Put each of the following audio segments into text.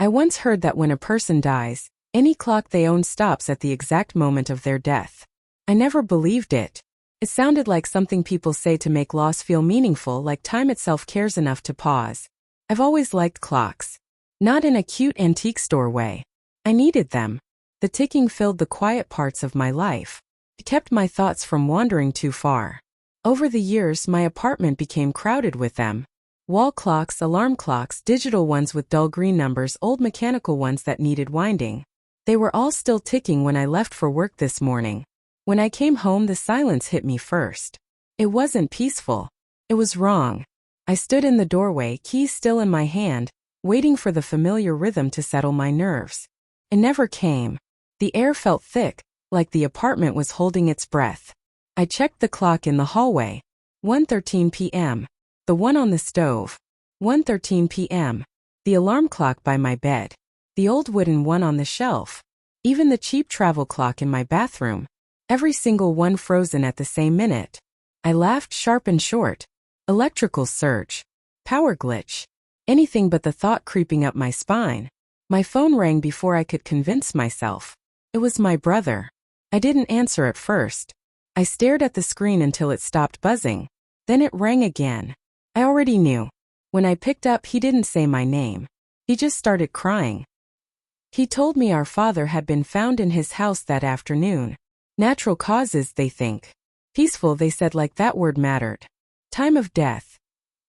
I once heard that when a person dies, any clock they own stops at the exact moment of their death. I never believed it. It sounded like something people say to make loss feel meaningful, like time itself cares enough to pause. I've always liked clocks. Not in a cute antique store way. I needed them. The ticking filled the quiet parts of my life. It kept my thoughts from wandering too far. Over the years, my apartment became crowded with them. Wall clocks, alarm clocks, digital ones with dull green numbers, old mechanical ones that needed winding. They were all still ticking when I left for work this morning. When I came home, the silence hit me first. It wasn't peaceful. It was wrong. I stood in the doorway, keys still in my hand, waiting for the familiar rhythm to settle my nerves. It never came. The air felt thick, like the apartment was holding its breath. I checked the clock in the hallway. 1:13 p.m. The one on the stove. 1:13 p.m. The alarm clock by my bed. The old wooden one on the shelf. Even the cheap travel clock in my bathroom. Every single one frozen at the same minute. I laughed, sharp and short. Electrical surge. Power glitch. Anything but the thought creeping up my spine. My phone rang before I could convince myself. It was my brother. I didn't answer at first. I stared at the screen until it stopped buzzing. Then it rang again. I already knew. When I picked up, he didn't say my name. He just started crying. He told me our father had been found in his house that afternoon. Natural causes, they think. Peaceful, they said, like that word mattered. Time of death.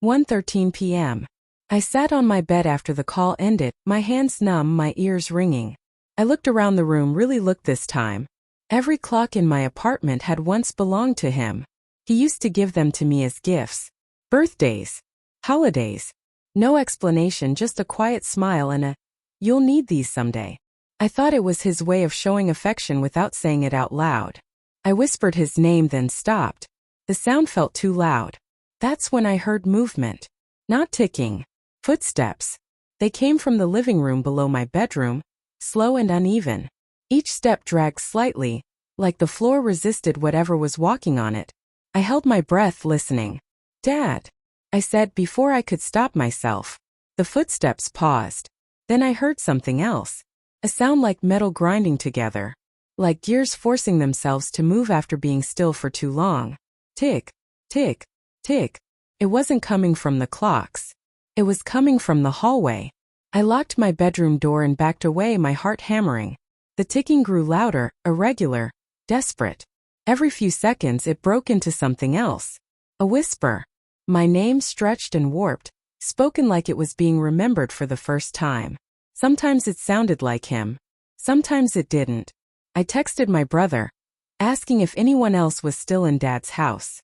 1:13 p.m. I sat on my bed after the call ended, my hands numb, my ears ringing. I looked around the room, really looked this time. Every clock in my apartment had once belonged to him. He used to give them to me as gifts. Birthdays. Holidays. No explanation, just a quiet smile and a, "You'll need these someday." I thought it was his way of showing affection without saying it out loud. I whispered his name, then stopped. The sound felt too loud. That's when I heard movement. Not ticking. Footsteps. They came from the living room below my bedroom, slow and uneven. Each step dragged slightly, like the floor resisted whatever was walking on it. I held my breath, listening. "Dad," I said before I could stop myself. The footsteps paused. Then I heard something else. A sound like metal grinding together. Like gears forcing themselves to move after being still for too long. Tick, tick, tick. It wasn't coming from the clocks. It was coming from the hallway. I locked my bedroom door and backed away, my heart hammering. The ticking grew louder, irregular, desperate. Every few seconds it broke into something else. A whisper. My name, stretched and warped, spoken like it was being remembered for the first time. Sometimes it sounded like him. Sometimes it didn't. I texted my brother, asking if anyone else was still in Dad's house.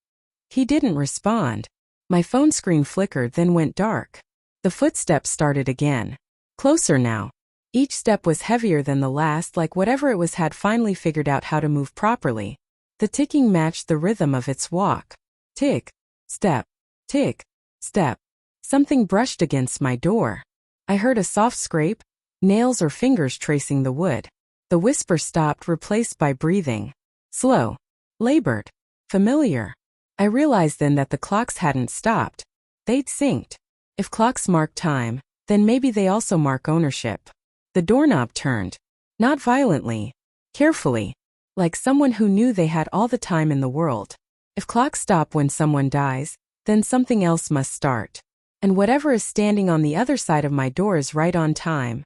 He didn't respond. My phone screen flickered, then went dark. The footsteps started again. Closer now. Each step was heavier than the last, like whatever it was had finally figured out how to move properly. The ticking matched the rhythm of its walk. Tick, step, tick, step. Something brushed against my door. I heard a soft scrape, nails or fingers tracing the wood. The whisper stopped, replaced by breathing. Slow, labored, familiar. I realized then that the clocks hadn't stopped. They'd synced. If clocks mark time, then maybe they also mark ownership. The doorknob turned. Not violently. Carefully. Like someone who knew they had all the time in the world. If clocks stop when someone dies, then something else must start. And whatever is standing on the other side of my door is right on time.